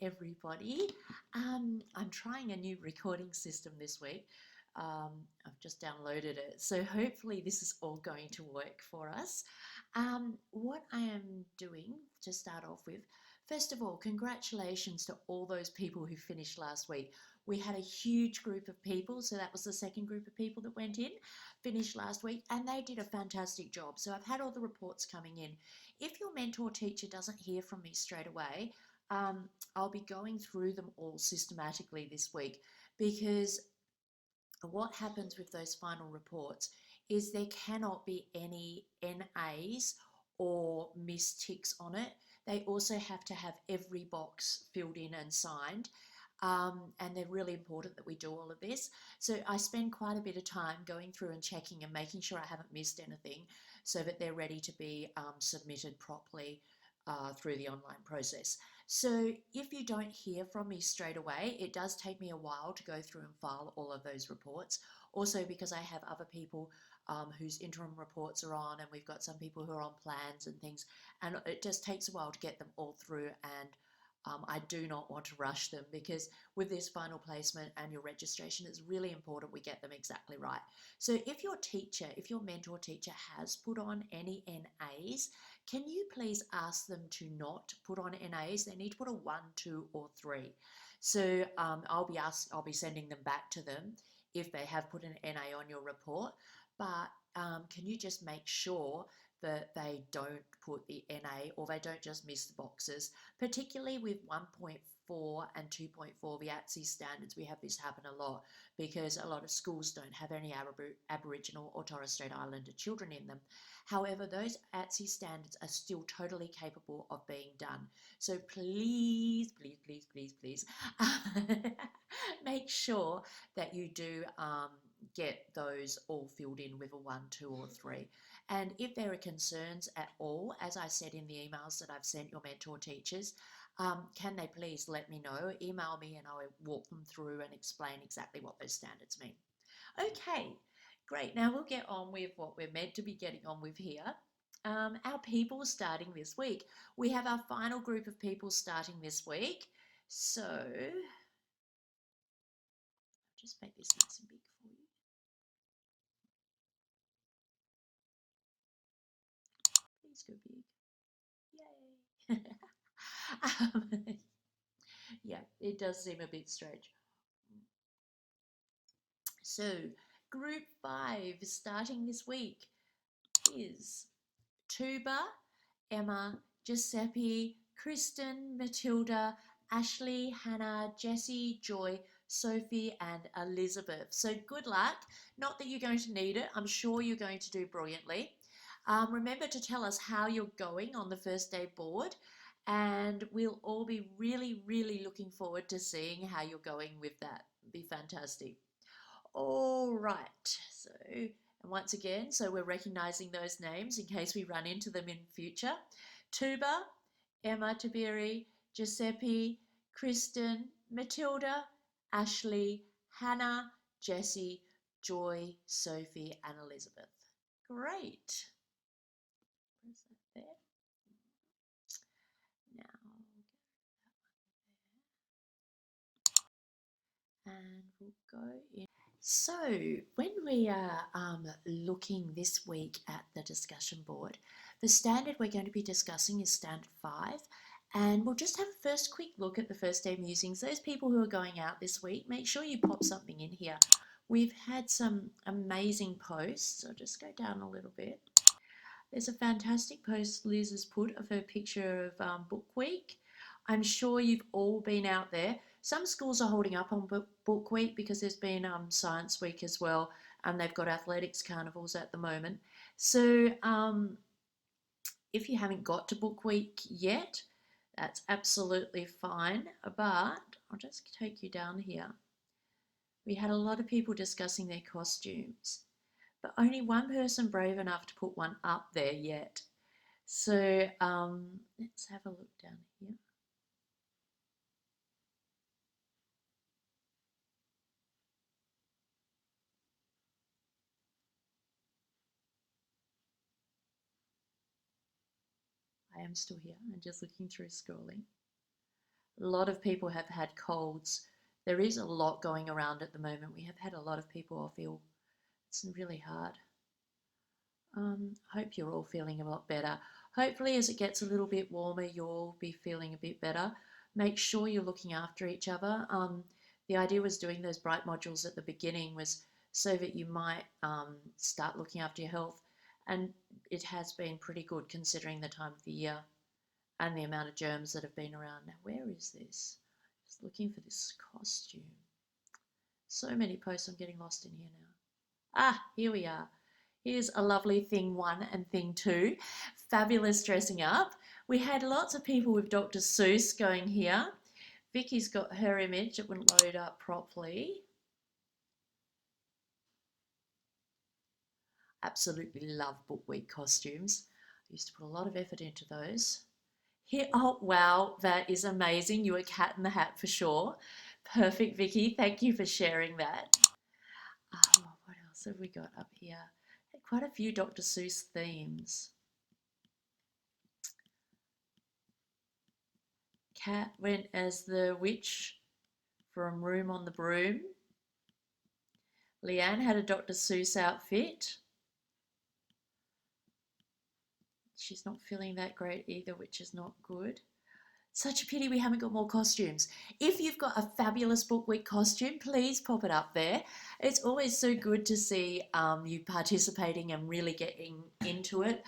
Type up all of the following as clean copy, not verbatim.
everybody. I'm trying a new recording system this week. I've just downloaded it, so hopefully this is all going to work for us. What I am doing to start off with, first of all, congratulations to all those people who finished last week. We had a huge group of people, so that was the second group of people that went in, finished last week, and they did a fantastic job. So I've had all the reports coming in. If your mentor teacher doesn't hear from me straight away, I'll be going through them all systematically this week, because what happens with those final reports is there cannot be any NAs or missed ticks on it. They also have to have every box filled in and signed. And they're really important that we do all of this. So I spend quite a bit of time going through and checking and making sure I haven't missed anything, so that they're ready to be submitted properly through the online process. So if you don't hear from me straight away, it does take me a while to go through and file all of those reports. Also because I have other people whose interim reports are on, and we've got some people who are on plans and things, and it just takes a while to get them all through, and I do not want to rush them, because with this final placement and your registration, it's really important we get them exactly right. So if your mentor teacher has put on any NAs, can you please ask them to not put on NAs? They need to put a 1, 2 or 3. So I'll be sending them back to them if they have put an NA on your report, but can you just make sure that they don't put the NA, or they don't just miss the boxes, particularly with 1.4 and 2.4, the ATSE standards. We have this happen a lot because a lot of schools don't have any Aboriginal or Torres Strait Islander children in them. However, those ATSE standards are still totally capable of being done. So please, please, please, please, please make sure that you do get those all filled in with a 1, 2 or 3. And if there are concerns at all, as I said in the emails that I've sent your mentor teachers, can they please let me know? Email me and I'll walk them through and explain exactly what those standards mean. Okay, great. Now we'll get on with what we're meant to be getting on with here. Our people starting this week. We have our final group of people starting this week. So, I'll just make this nice and big for you. Please go big. Yay. Yeah, it does seem a bit strange. So, group 5 starting this week is Tuba, Emma, Giuseppe, Kristen, Matilda, Ashley, Hannah, Jessie, Joy, Sophie and Elizabeth. So good luck. Not that you're going to need it. I'm sure you're going to do brilliantly. Remember to tell us how you're going on the first day board, and we'll all be really, really looking forward to seeing how you're going with that. It'd be fantastic. All right. So, and once again, so we're recognizing those names in case we run into them in future. Tuba, Emma Tabiri, Giuseppe, Kristen, Matilda, Ashley, Hannah, Jessie, Joy, Sophie and Elizabeth. Great. Where's that there? Now, and we'll go in. So when we are looking this week at the discussion board, the standard we're going to be discussing is Standard 5, and we'll just have a first quick look at the first day musings. Those people who are going out this week, make sure you pop something in here. We've had some amazing posts. I'll just go down a little bit. There's a fantastic post Liz has put of her picture of Book Week. I'm sure you've all been out there. Some schools are holding up on Book Week because there's been Science Week as well, and they've got athletics carnivals at the moment. So if you haven't got to Book Week yet, that's absolutely fine, but I'll just take you down here. We had a lot of people discussing their costumes, but only one person brave enough to put one up there yet. So let's have a look down here. I am still here. I'm just looking through scrolling. A lot of people have had colds. There is a lot going around at the moment. We have had a lot of people off ill. It's really hard. Hope you're all feeling a lot better. Hopefully, as it gets a little bit warmer, you'll all be feeling a bit better. Make sure you're looking after each other. The idea was doing those bright modules at the beginning was so that you might start looking after your health, and it has been pretty good considering the time of the year and the amount of germs that have been around. Now, where is this? Just looking for this costume. So many posts, I'm getting lost in here now. Ah, here we are. Here's a lovely thing 1 and thing 2. Fabulous dressing up. We had lots of people with Dr. Seuss going here. Vicky's got her image. It wouldn't load up properly. Absolutely love Book Week costumes. I used to put a lot of effort into those. Here, oh wow, that is amazing. You were Cat in the Hat for sure. Perfect, Vicky. Thank you for sharing that. Oh, what else have we got up here? Quite a few Dr. Seuss themes. Cat went as the witch from Room on the Broom. Leanne had a Dr. Seuss outfit. She's not feeling that great either, which is not good. Such a pity we haven't got more costumes. If you've got a fabulous Book Week costume, please pop it up there. It's always so good to see you participating and really getting into it.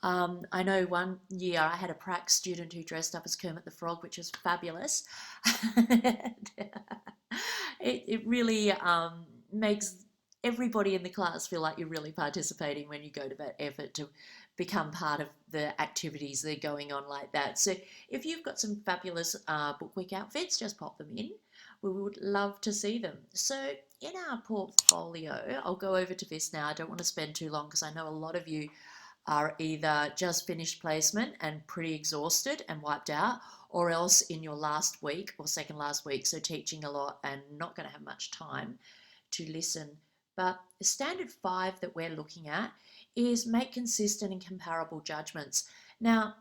I know one year I had a prac student who dressed up as Kermit the Frog, which was fabulous. It really makes everybody in the class feel like you're really participating when you go to that effort to become part of the activities that are going on like that. So if you've got some fabulous Book Week outfits, just pop them in. We would love to see them. So in our portfolio, I'll go over to this now. I don't want to spend too long because I know a lot of you are either just finished placement and pretty exhausted and wiped out, or else in your last week or second last week, so teaching a lot and not going to have much time to listen. But the standard 5 that we're looking at is make consistent and comparable judgments. Now,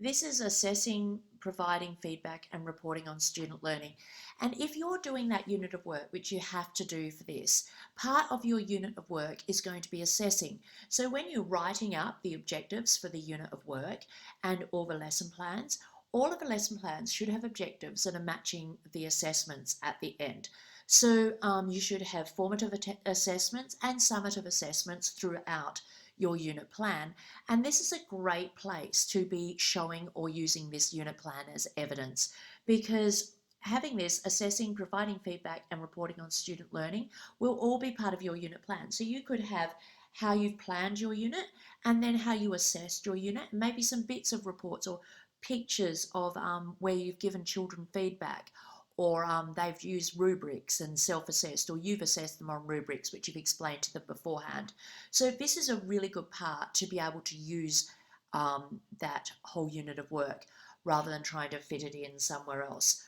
this is assessing, providing feedback and reporting on student learning. And if you're doing that unit of work, which you have to do for this, part of your unit of work is going to be assessing. So when you're writing up the objectives for the unit of work and all the lesson plans, all of the lesson plans should have objectives that are matching the assessments at the end. So you should have formative assessments and summative assessments throughout your unit plan. And this is a great place to be showing or using this unit plan as evidence, because having this, assessing, providing feedback and reporting on student learning will all be part of your unit plan. So you could have how you've planned your unit and then how you assessed your unit, and maybe some bits of reports or pictures of where you've given children feedback, or they've used rubrics and self-assessed, or you've assessed them on rubrics which you've explained to them beforehand. So this is a really good part to be able to use that whole unit of work rather than trying to fit it in somewhere else.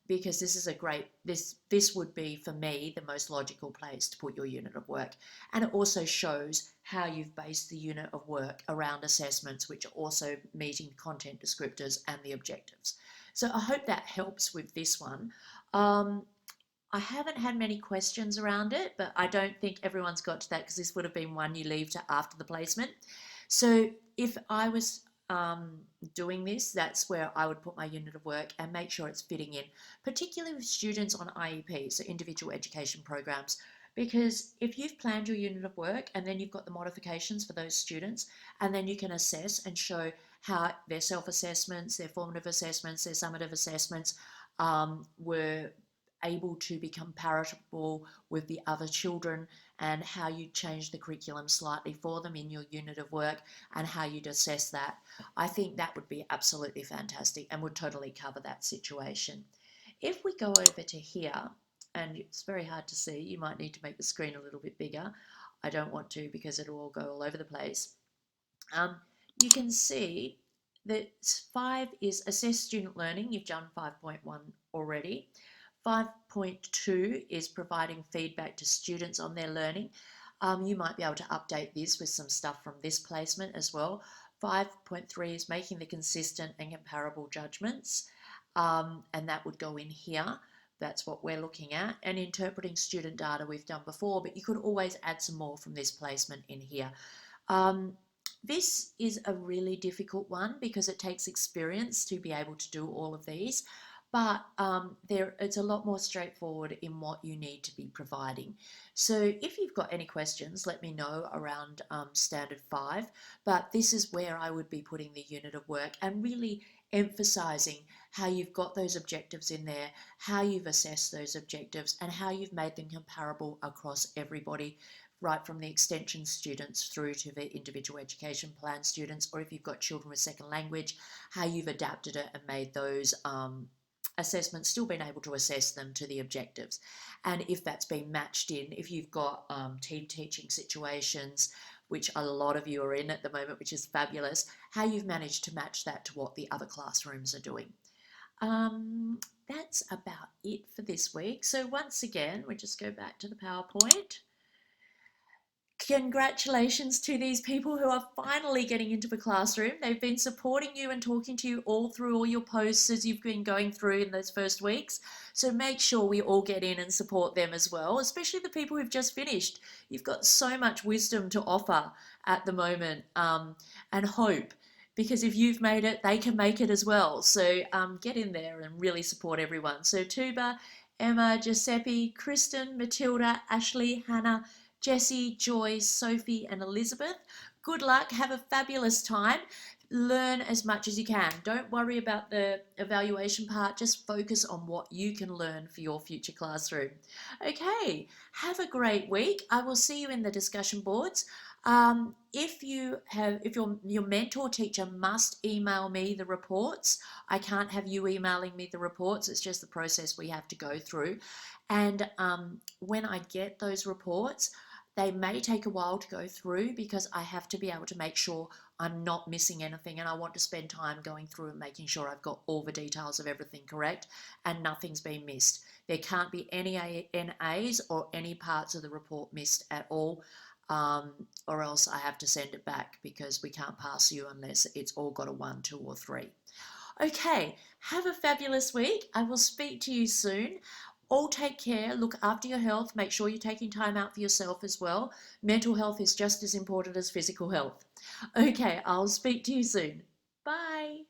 Because this is a great, this would be for me the most logical place to put your unit of work. And it also shows how you've based the unit of work around assessments, which are also meeting content descriptors and the objectives. So I hope that helps with this one. I haven't had many questions around it, but I don't think everyone's got to that because this would have been one you leave to after the placement. So if I was doing this, that's where I would put my unit of work and make sure it's fitting in, particularly with students on IEP, so individual education programs. Because if you've planned your unit of work and then you've got the modifications for those students, and then you can assess and show how their self-assessments, their formative assessments, their summative assessments were able to be comparable with the other children, and how you change the curriculum slightly for them in your unit of work and how you'd assess that. I think that would be absolutely fantastic and would totally cover that situation. If we go over to here, and it's very hard to see, you might need to make the screen a little bit bigger. I don't want to because it'll all go all over the place. You can see that 5 is assess student learning. You've done 5.1 already. 5.2 is providing feedback to students on their learning. You might be able to update this with some stuff from this placement as well. 5.3 is making the consistent and comparable judgments. and that would go in here. That's what we're looking at. And interpreting student data we've done before, but you could always add some more from this placement in here. This is a really difficult one because it takes experience to be able to do all of these, but it's a lot more straightforward in what you need to be providing. So if you've got any questions, let me know around Standard 5, but this is where I would be putting the unit of work and really emphasising how you've got those objectives in there, how you've assessed those objectives, and how you've made them comparable across everybody, right from the extension students through to the individual education plan students, or if you've got children with second language, how you've adapted it and made those assessments, still been able to assess them to the objectives. And if that's been matched in, if you've got team teaching situations, which a lot of you are in at the moment, which is fabulous, how you've managed to match that to what the other classrooms are doing. That's about it for this week. So once again, we just go back to the PowerPoint. Congratulations to these people who are finally getting into the classroom. They've been supporting you and talking to you all through all your posts as you've been going through in those first weeks. So make sure we all get in and support them as well, especially the people who've just finished. You've got so much wisdom to offer at the moment, and hope, because if you've made it, they can make it as well. So get in there and really support everyone. So Tuba, Emma, Giuseppe, Kristen, Matilda, Ashley, Hannah, Jessie, Joy, Sophie, and Elizabeth. Good luck. Have a fabulous time. Learn as much as you can. Don't worry about the evaluation part. Just focus on what you can learn for your future classroom. Okay, have a great week. I will see you in the discussion boards. If your mentor teacher must email me the reports, I can't have you emailing me the reports. It's just the process we have to go through. And when I get those reports, they may take a while to go through because I have to be able to make sure I'm not missing anything, and I want to spend time going through and making sure I've got all the details of everything correct and nothing's been missed. There can't be any NAs or any parts of the report missed at all, or else I have to send it back because we can't pass you unless it's all got a 1, 2, or 3. Okay, have a fabulous week. I will speak to you soon. All take care, look after your health, make sure you're taking time out for yourself as well. Mental health is just as important as physical health. Okay, I'll speak to you soon. Bye.